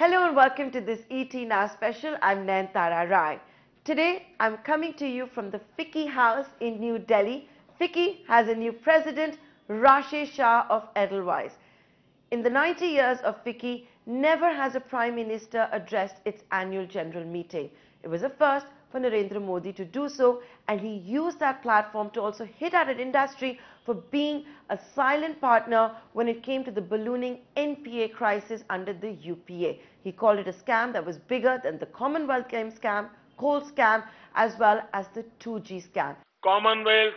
Hello and welcome to this ET Now special. I'm Nayanthara Rai. Today I'm coming to you from the FICCI House in New Delhi. FICCI has a new president, Rashesh Shah of Edelweiss. In the 90 years of FICCI, never has a Prime Minister addressed its annual general meeting. It was a first for Narendra Modi to do so, and he used that platform to also hit at an industry for being a silent partner when it came to the ballooning NPA crisis under the UPA. He called it a scam that was bigger than the Commonwealth Games scam, coal scam, as well as the 2G scam. Commonwealth,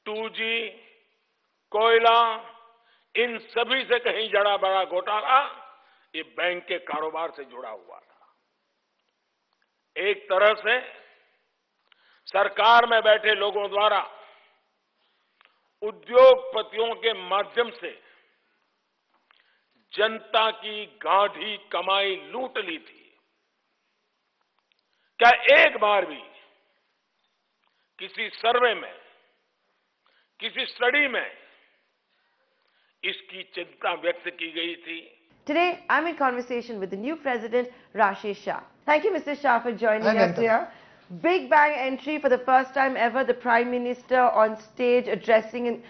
2G, कोयला, इन सभी से कहीं जड़ा बड़ा घोटाला ये bank के कारोबार से जुड़ा हुआ था। एक तरह से सरकार में बैठे लोगों द्वारा उद्योगपतियों के माध्यम से जनता की गाढ़ी कमाई लूट ली थी। क्या एक बार भी किसी सर्वे में, किसी स्टडी में इसकी चिंता व्यक्त की गई थी? Today, I'm in conversation with the new president, Rashesh Shah. Thank you, Mr. Shah, for joining us here. Big bang entry for the first time ever, the Prime Minister on stage addressing an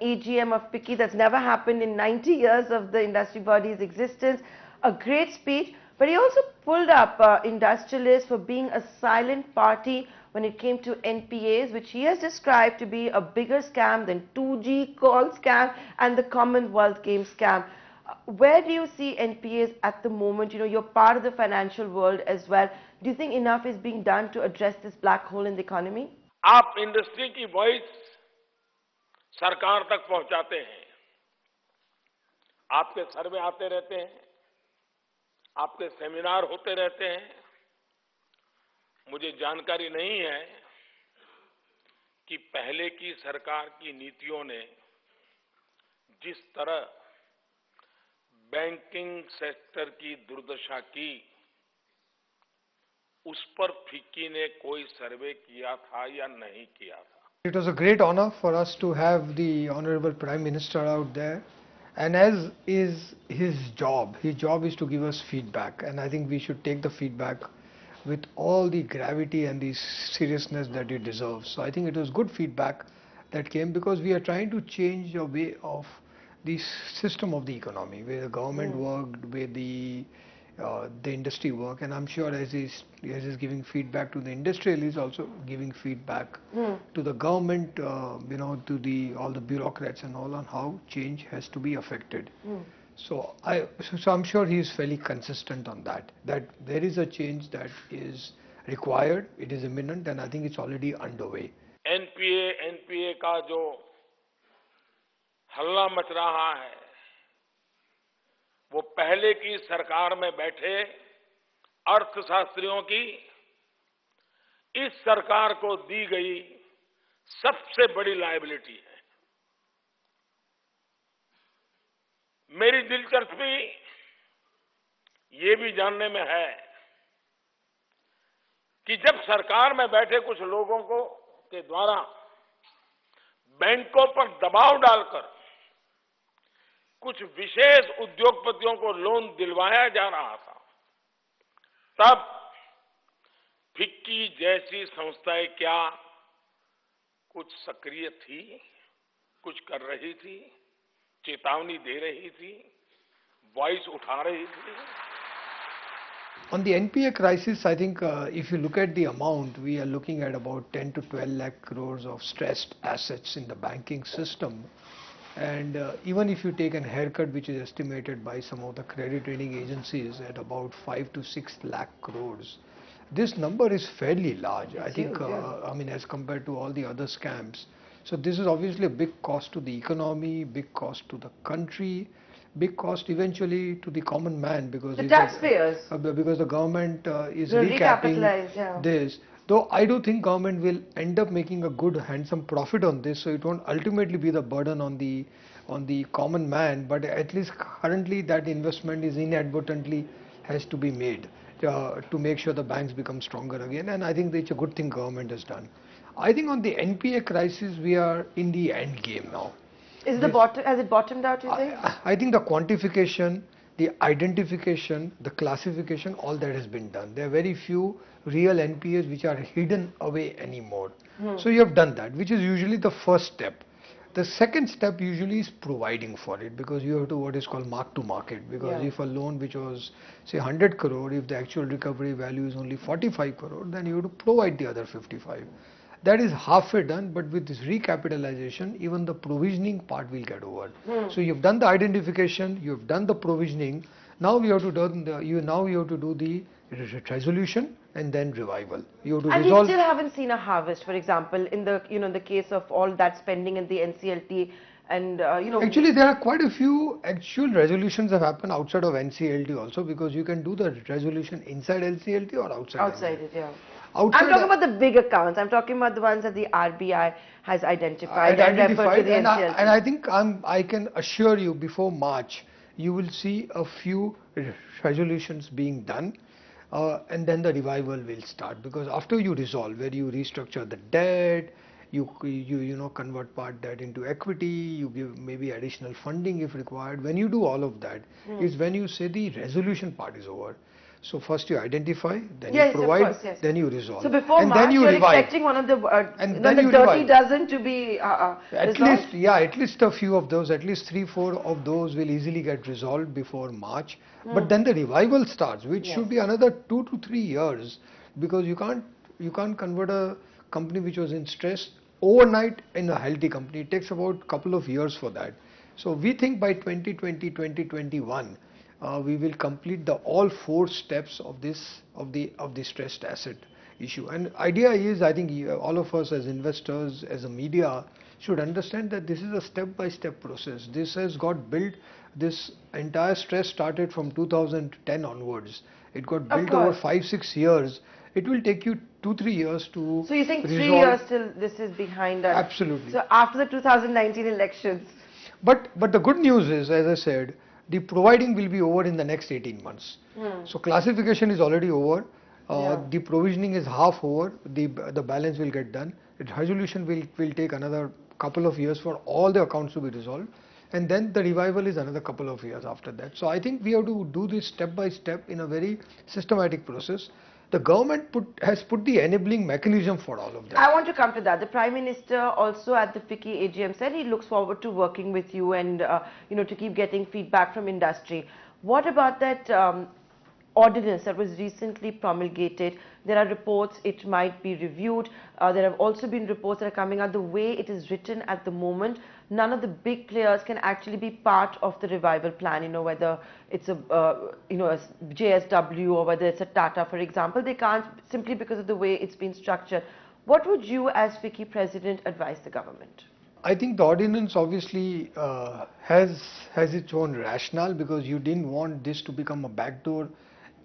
EGM of FICCI. That's never happened in 90 years of the industry body's existence. A great speech, but he also pulled up industrialists for being a silent party when it came to NPAs, which he has described to be a bigger scam than 2G call scam and the Commonwealth Games scam. Where do you see NPAs at the moment? You know, you're part of the financial world as well. Do you think enough is being done to address this black hole in the economy? आप industry की voice सरकार तक पहुंचाते हैं, आपके सर्वे आते रहते हैं, आपके सेमिनार होते रहते हैं। मुझे जानकारी नहीं है कि पहले की सरकार की नीतियों ने जिस तरह बैंकिंग सेक्टर की दुर्दशा की, उस पर फिक्की ने कोई सर्वे किया था या नहीं किया था? It was a great honor for us to have the Honorable Prime Minister out there, and as is his job is to give us feedback, and I think we should take the feedback with all the gravity and the seriousness that it deserves. So I think it was good feedback that came, because we are trying to change a way of the system of the economy, where the government worked, where the industry work, and I'm sure as he's giving feedback to the industry, he's also giving feedback to the government, to all the bureaucrats and all, on how change has to be affected. So I'm sure he is fairly consistent on that there is a change that is required, it is imminent, and I think it's already underway. NPA का जो हल्ला much रहा है, वो पहले की सरकार में बैठे अर्थशास्त्रियों की इस सरकार को दी गई सबसे बड़ी लायबिलिटी है। मेरी दिलचस्पी ये भी जानने में है कि जब सरकार में बैठे कुछ लोगों के द्वारा बैंकों पर दबाव डालकर कुछ विशेष उद्योगपतियों को लोन दिलवाया जा रहा था, तब फिक्की जैसी संस्थाएं क्या कुछ सक्रिय थी, कुछ कर रही थी, चेतावनी दे रही थी, वॉइस उठा रही थी? On the NPA crisis, I think if you look at the amount, we are looking at about 10 to 12 lakh crores of stressed assets in the banking system. And even if you take a haircut, which is estimated by some of the credit rating agencies at about 5 to 6 lakh crores, this number is fairly large. I think, I mean, as compared to all the other scams. So this is obviously a big cost to the economy, big cost to the country, big cost eventually to the common man, because the taxpayers, because the government is recapping this. Though I do think government will end up making a good handsome profit on this, so it won't ultimately be the burden on the common man, but at least currently that investment is inadvertently has to be made to make sure the banks become stronger again, and I think it's a good thing government has done. I think on the NPA crisis we are in the end game now. Has it bottomed out, you think? I think the quantification, the identification, the classification, all that has been done. There are very few real NPAs which are hidden away anymore. So you have done that, which is usually the first step. The second step usually is providing for it, because you have to what is called mark to market, because if a loan which was say 100 crore, if the actual recovery value is only 45 crore, then you have to provide the other 55. That is halfway done, but with this recapitalization, even the provisioning part will get over. So you've done the identification, you've done the provisioning. Now you have to do the resolution and then revival. You have to and resolve. we still haven't seen a harvest. For example, in the the case of all that spending in the NCLT, and Actually, there are quite a few actual resolutions have happened outside of NCLT also, because you can do the resolution inside NCLT or outside. Outside it, yeah. Outside, I'm talking about the big accounts. I'm talking about the ones that the RBI has identified and referred to the NCLT. And I think I can assure you, before March, you will see a few resolutions being done, and then the revival will start. Because after you resolve, where you restructure the debt, you convert part debt into equity, you give maybe additional funding if required. When you do all of that, is when you say the resolution part is over. So first you identify, then you provide, then you resolve. So before and March, then you revive. Expecting one of the dirty revive. dozen to be at least, at least a few of those, at least 3-4 of those will easily get resolved before March. But then the revival starts, which should be another 2 to 3 years, because you can't convert a company which was in stress overnight in a healthy company. It takes about a couple of years for that. So we think by 2020, 2021. We will complete all 4 steps of the stressed asset issue. And idea is, I think all of us as investors, as a media, should understand that this is a step-by-step process. This has got built. This entire stress started from 2010 onwards. It got built over 5-6 years. It will take you 2-3 years to. So you think resolve. 3 years till this is behind us? Absolutely. So after the 2019 elections. But the good news is, as I said, the providing will be over in the next 18 months. So classification is already over. The provisioning is half over. The balance will get done. The resolution will take another couple of years for all the accounts to be resolved. And then the revival is another couple of years after that. So I think we have to do this step by step in a very systematic process. The government has put the enabling mechanism for all of that. I want to come to that. The Prime Minister also at the FICCI AGM said he looks forward to working with you and to keep getting feedback from industry. What about that ordinance that was recently promulgated? There are reports it might be reviewed. There have also been reports that are coming out. The way it is written at the moment, none of the big players can actually be part of the revival plan. Whether it's a JSW or whether it's a Tata, for example, they can't, simply because of the way it's been structured. What would you, as FICCI President, advise the government? I think the ordinance obviously has its own rationale, because you didn't want this to become a backdoor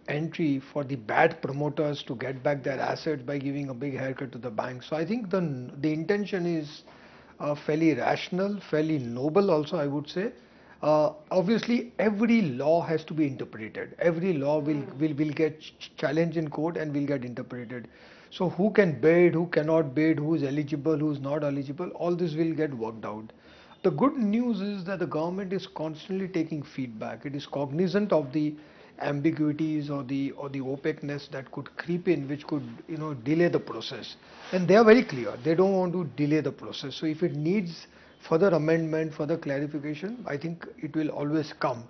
entry for the bad promoters to get back their assets by giving a big haircut to the bank. So I think the intention is fairly rational, fairly noble also, I would say. Obviously every law has to be interpreted. Every law will get challenged in court and will get interpreted. So who can bid, who cannot bid, who is eligible, who is not eligible, all this will get worked out. The good news is that the government is constantly taking feedback. It is cognizant of the ambiguities or the opaqueness that could creep in, which could delay the process. And they are very clear. They don't want to delay the process. So if it needs further amendment, further clarification, I think it will always come.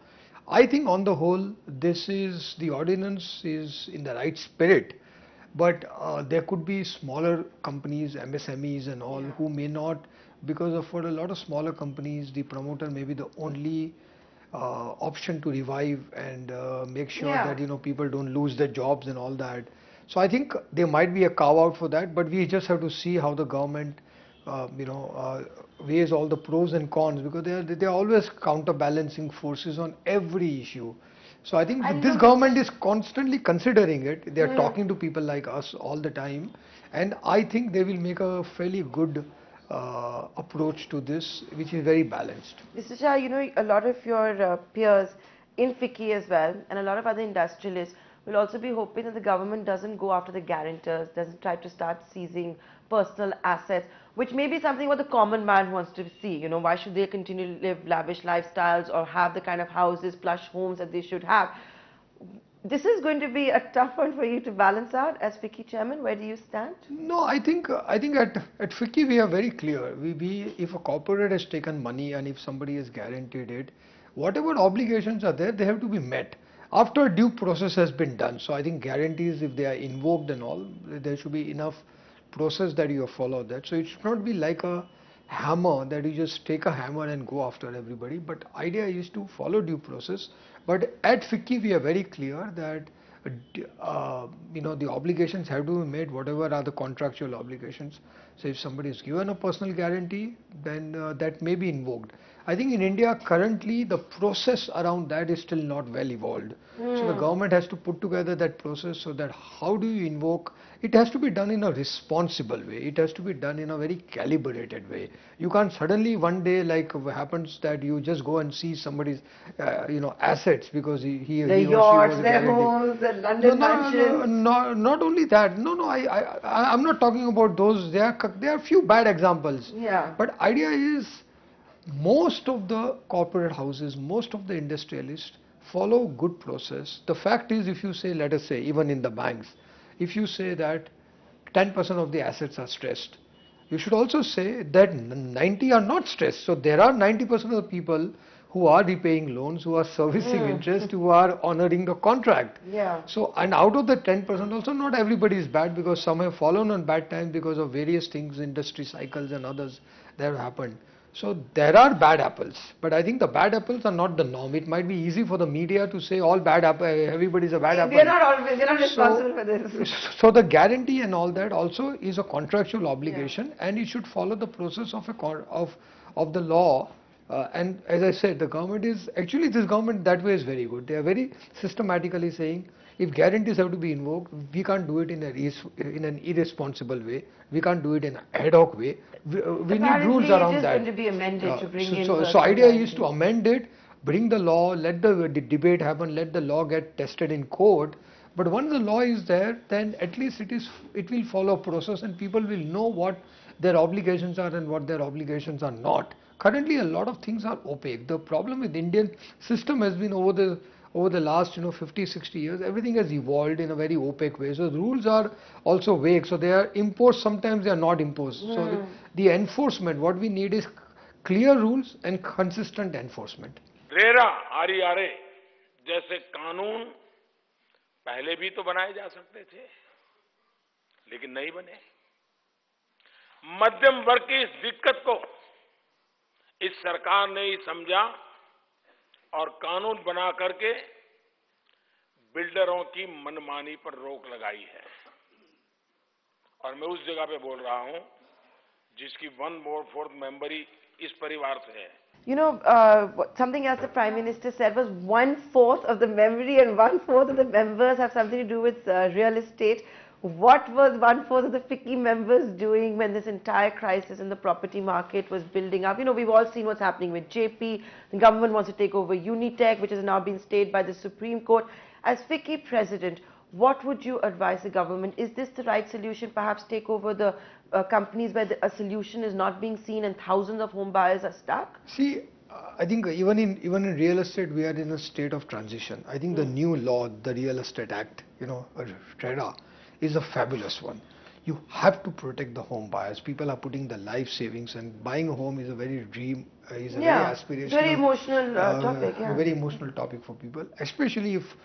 I think on the whole, the ordinance is in the right spirit. But there could be smaller companies, MSMEs and all, who may not, because for a lot of smaller companies, the promoter may be the only option to revive and make sure that people don't lose their jobs and all that. So I think there might be a carve out for that, but we just have to see how the government weighs all the pros and cons, because they are always counterbalancing forces on every issue. So I think this government is constantly considering it. They are talking to people like us all the time, and I think they will make a fairly good approach to this, which is very balanced. Mr. Shah, a lot of your peers in FICCI as well, and a lot of other industrialists will also be hoping that the government doesn't go after the guarantors, doesn't try to start seizing personal assets, which may be something what the common man wants to see. You know, why should they continue to live lavish lifestyles or have the kind of houses, plush homes that they should have? This is going to be a tough one for you to balance out as FICCI chairman. Where do you stand? No, I think at FICCI we are very clear. If a corporate has taken money and if somebody has guaranteed it, whatever obligations are there, they have to be met after due process has been done. So I think guarantees, if they are invoked and all, there should be enough process that you follow that. So it should not be like a hammer that you just take a hammer and go after everybody. But idea is to follow due process. But at FICCI we are very clear that the obligations have to be made, whatever are the contractual obligations. So if somebody is given a personal guarantee, then that may be invoked. I think in India currently the process around that is still not well evolved. So the government has to put together that process so that how do you invoke, it has to be done in a responsible way. It has to be done in a very calibrated way. You can't suddenly one day, like happens, that you just go and see somebody's assets because he or she was a their guarantee. homes, their London mansions. Not only that. No. I'm not talking about those. There are few bad examples. Yeah. But idea is, most of the corporate houses, most of the industrialists follow good process. The fact is, if you say, let us say, even in the banks, if you say that 10% of the assets are stressed, you should also say that 90 are not stressed. So there are 90% of the people who are repaying loans, who are servicing interest, who are honoring the contract. Yeah. So, and out of the 10% also, not everybody is bad, because some have fallen on bad times because of various things, industry cycles and others that have happened. So there are bad apples, but I think the bad apples are not the norm. It might be easy for the media to say all bad apple, everybody's a bad apple. We're not responsible for this. So the guarantee and all that also is a contractual obligation, and it should follow the process of the law. And as I said, the government is actually, this government that way is very good. They are very systematically saying, if guarantees have to be invoked, we can't do it in an irresponsible way. We can't do it in an ad hoc way. We need rules around that. It is going to be amended to bring in. So idea is to amend it, bring the law, let the debate happen, let the law get tested in court. But once the law is there, then at least it will follow a process, and people will know what their obligations are and what their obligations are not. Currently, a lot of things are opaque. The problem with Indian system has been over the last 50, 60 years, everything has evolved in a very opaque way. So the rules are also vague. So they are imposed, sometimes they are not imposed. So the enforcement, what we need is clear rules and consistent enforcement. RERA RERA जैसे कानून पहले भी तो बनाए जा सकते थे, लेकिन नहीं बने। मध्यम वर्ग की इस दिक्कत को इस सरकार ने ही समझा और कानून बना करके बिल्डरों की मनमानी पर रोक लगाई है। और मैं उस जगह पे बोल रहा हूं जिसकी 1/4 मेंबरी इस परिवार से है। You know, something else the Prime Minister said was 1/4 of the memory and 1/4 of the members have something to do with real estate. What was 1/4 of the FICCI members doing when this entire crisis in the property market was building up? You know, we've all seen what's happening with JP. The government wants to take over Unitech, which has now been stayed by the Supreme Court. As FICCI President, what would you advise the government? Is this the right solution? Perhaps take over the companies where a solution is not being seen and thousands of home buyers are stuck? See, I think even in real estate, we are in a state of transition. I think the new law, the Real Estate Act, RERA, is a fabulous one. You have to protect the home buyers. People are putting their life savings, and buying a home is a very dream, is a very aspirational, very emotional topic. A very emotional topic for people, especially if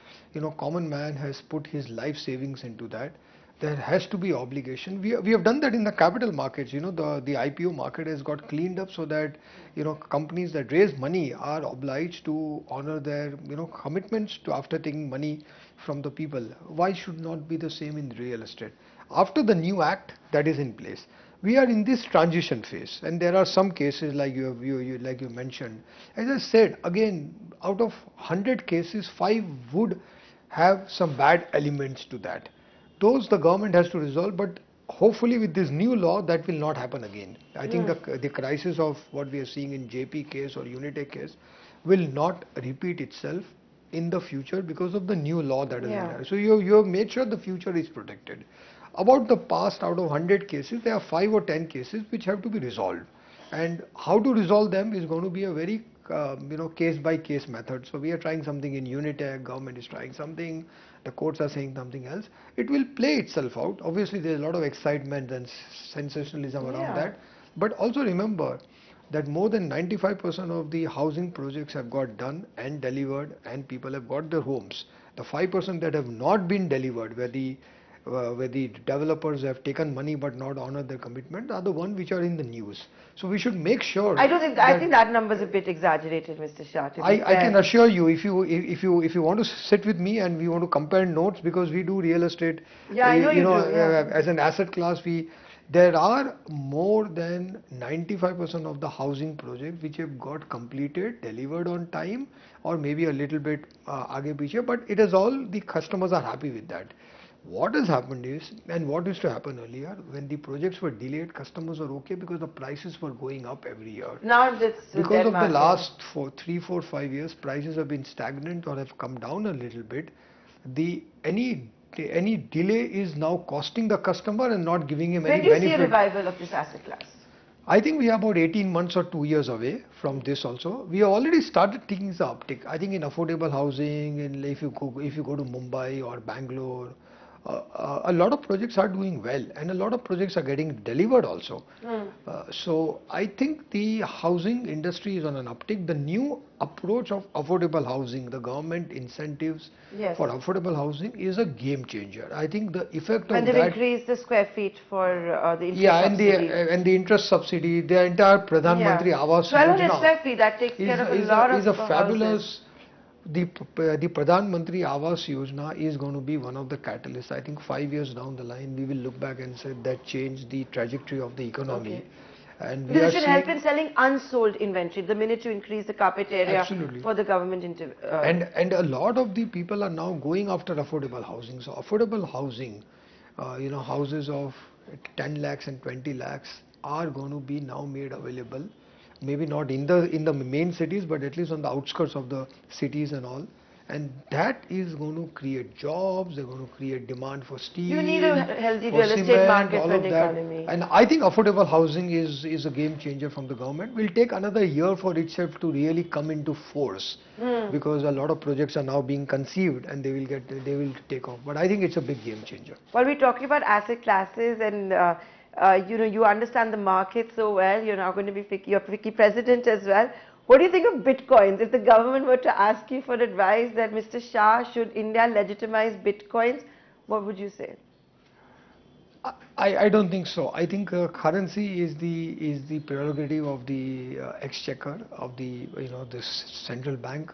common man has put his life savings into that. There has to be obligation. We have done that in the capital markets. The IPO market has got cleaned up so that companies that raise money are obliged to honor their commitments to after taking money from the people. Why should not be the same in real estate? After the new act that is in place, we are in this transition phase, and there are some cases like you mentioned. As I said again, out of 100 cases, 5 would have some bad elements to that. Those the government has to resolve, but hopefully with this new law that will not happen again. I think the crisis of what we are seeing in JP case or Unitech case will not repeat itself in the future because of the new law that is in there. So you have made sure the future is protected. about the past, out of 100 cases, there are 5 or 10 cases which have to be resolved. And how to resolve them is going to be a very case by case method. So we are trying something in Unitech, government is trying something, the courts are saying something else. It will play itself out. Obviously there is a lot of excitement and sensationalism around that. But also remember that more than 95% of the housing projects have got done and delivered and people have got their homes. The 5% that have not been delivered, where the developers have taken money but not honored their commitment, are the ones which are in the news. So we should make sure. I think that number is a bit exaggerated, Mr. Shah. I can assure you, if you want to sit with me and we want to compare notes, because we do real estate, as an asset class, there are more than 95% of the housing projects which have got completed, delivered on time, or maybe a little bit aage piche, but it is all, the customers are happy with that. What has happened is, and what used to happen earlier, when the projects were delayed, customers were okay because the prices were going up every year. Now it's because of the last 3, 4, 5 years, prices have been stagnant or have come down a little bit. Any delay is now costing the customer and not giving him any benefit. When do you see a revival of this asset class? I think we are about 18 months or 2 years away from this also. We have already started taking the uptick. I think in affordable housing, if you go to Mumbai or Bangalore, a lot of projects are doing well and a lot of projects are getting delivered also. So I think the housing industry is on an uptick. The new approach of affordable housing, the government incentives for affordable housing, is a game changer. I think the effect of that... And they've increased the square feet for the interest subsidy. and the interest subsidy, the entire Pradhan Mantri Awas Yojana. 1200 square feet, that takes care of a lot of fabulous... The Pradhan Mantri Awas Yojana is going to be one of the catalysts. I think 5 years down the line, we will look back and say that changed the trajectory of the economy. And this should help in selling unsold inventory the minute you increase the carpet area for the government. And a lot of the people are now going after affordable housing. So affordable housing, houses of 10 lakhs and 20 lakhs are going to be now made available. Maybe not in the main cities, but at least on the outskirts of the cities and all. And that is going to create jobs, they're going to create demand for steel. You need a healthy real estate market for the economy. And I think affordable housing is a game changer from the government. Will take another year for itself to really come into force, because a lot of projects are now being conceived and they will take off. But I think it's a big game changer. While we're talking about asset classes and you understand the market so well, you're now going to be FICCI President as well. What do you think of Bitcoins? If the government were to ask you for advice that Mr. Shah, should India legitimize Bitcoins, what would you say? I don't think so. I think currency is the prerogative of the exchequer of the central bank.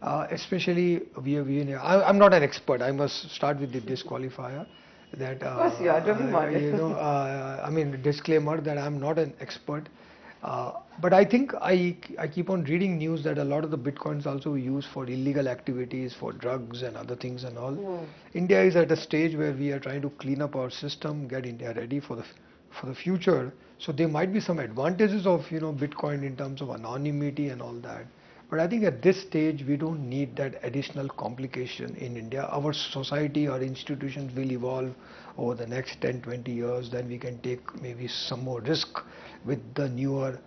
Especially I'm not an expert. I must start with the disqualifier. That, of course you are, don't be modest. Disclaimer that I'm not an expert, but I think I keep on reading news that a lot of the bitcoins also used for illegal activities, for drugs and other things and all. India is at a stage where we are trying to clean up our system, get India ready for the future. So there might be some advantages of Bitcoin in terms of anonymity and all that. But I think at this stage, we don't need that additional complication in India. Our society, our institutions will evolve over the next 10, 20 years. Then we can take maybe some more risk with the newer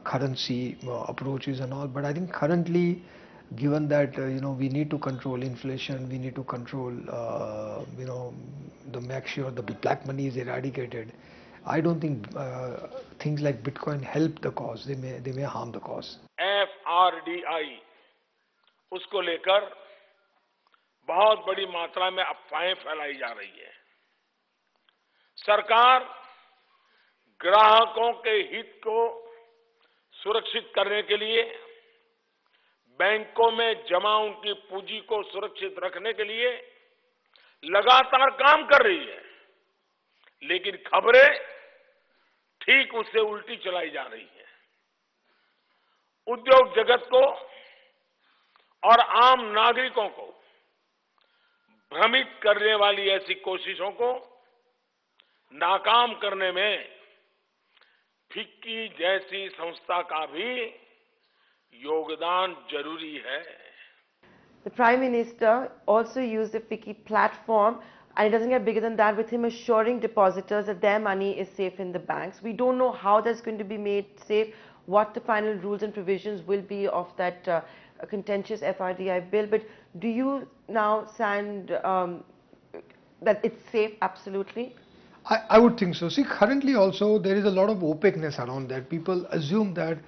currency approaches and all. But I think currently, given that we need to control inflation, we need to control make sure the black money is eradicated. I don't think things like Bitcoin help the cause. They may harm the cause. FDRI उसको लेकर बहुत बड़ी मात्रा में अफवाहें फैलाई जा रही है। सरकार ग्राहकों के हित को सुरक्षित करने के लिए बैंकों में जमा उनकी पूंजी को सुरक्षित रखने के लिए लगातार काम कर रही है, लेकिन खबरें ठीक उससे उल्टी चलाई जा रही है। उद्योग जगत को और आम नागरिकों को भ्रमित करने वाली ऐसी कोशिशों को नाकाम करने में फिक्की जैसी संस्था का भी योगदान जरूरी है। The Prime Minister also used the FICCI platform And it doesn't get bigger than that with him assuring depositors that their money is safe in the banks. We don't know how that's going to be made safe, what the final rules and provisions will be of that contentious FDRI bill. But do you now stand that it's safe absolutely? I would think so. See, currently also there is a lot of opaqueness around that. People assume that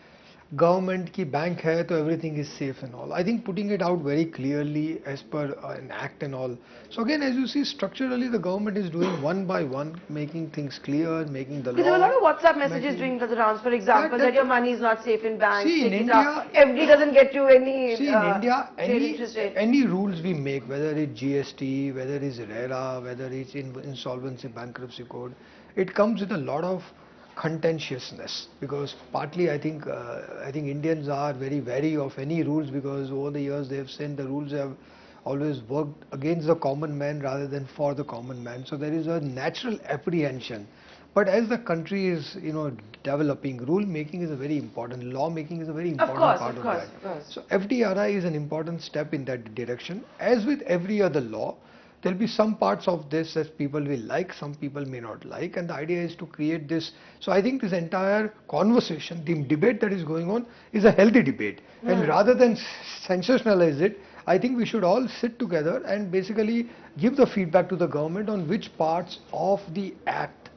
government ki bank hai to everything is safe and all. I think putting it out very clearly as per an act and all. So again, as you see, structurally the government is doing one by one, making things clear, making the law. There were a lot of WhatsApp messages during the rounds, for example, that your money is not safe in banks. See, in India, FD doesn't get you any. See, in India, any rules we make, whether it's GST, whether it's RERA, whether it's insolvency, bankruptcy code, it comes with a lot of contentiousness, because partly I think Indians are very wary of any rules, because over the years they have seen the rules have always worked against the common man rather than for the common man. So there is a natural apprehension. But as the country is, developing, rule making is a very important, law making is a very important part of that. So FDRI is an important step in that direction. As with every other law, there will be some parts of this that people will like, some people may not like, and the idea is to create this. So I think this entire conversation, the debate that is going on, is a healthy debate. And rather than sensationalize it, I think we should all sit together and basically give the feedback to the government on which parts of the act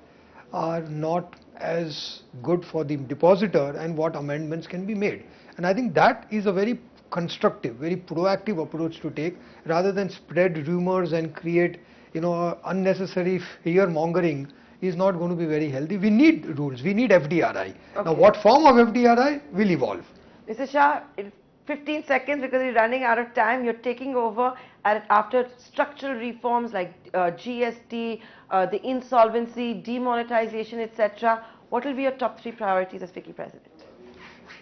are not as good for the depositor and what amendments can be made. And I think that is a very constructive, very proactive approach to take, rather than spread rumors and create, unnecessary fear mongering is not going to be very healthy. We need rules, we need FDRI. Okay. Now what form of FDRI will evolve. Mr. Shah, in 15 seconds, because we're running out of time, you're taking over after structural reforms like GST, the insolvency, demonetization, etc. What will be your top 3 priorities as FICCI President?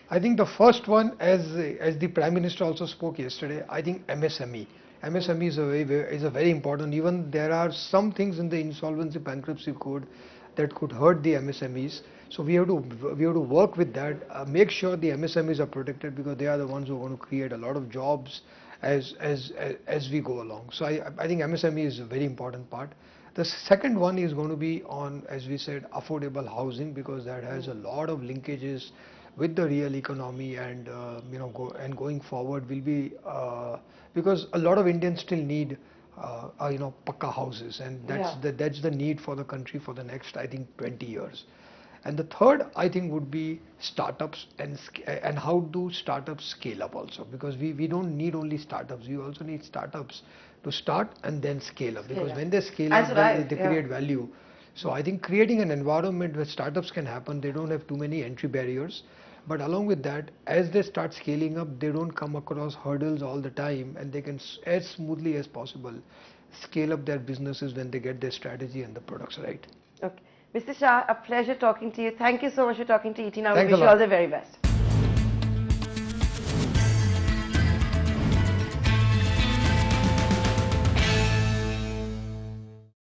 I think the first one, as the Prime Minister also spoke yesterday, I think MSME. MSME is a very important. Even there are some things in the insolvency bankruptcy code that could hurt the MSMEs. So we have to work with that. Make sure the MSMEs are protected, because they are the ones who are going to create a lot of jobs as we go along. So I think MSME is a very important part. The second one is going to be on, as we said, affordable housing, because that has a lot of linkages with the real economy, and going forward will be because a lot of Indians still need pakka houses, and that's the need for the country for the next, I think, 20 years. And the third, I think, would be startups, and how do startups scale up also, because we don't need only startups, we also need startups to start and then scale up, because when they scale up, they create value. So I think creating an environment where startups can happen, they don't have too many entry barriers. But along with that, as they start scaling up, they don't come across hurdles all the time, and they can, as smoothly as possible, scale up their businesses when they get their strategy and the products right. Okay. Mr. Shah, a pleasure talking to you. Thank you so much for talking to ET Now. We wish you all the very best.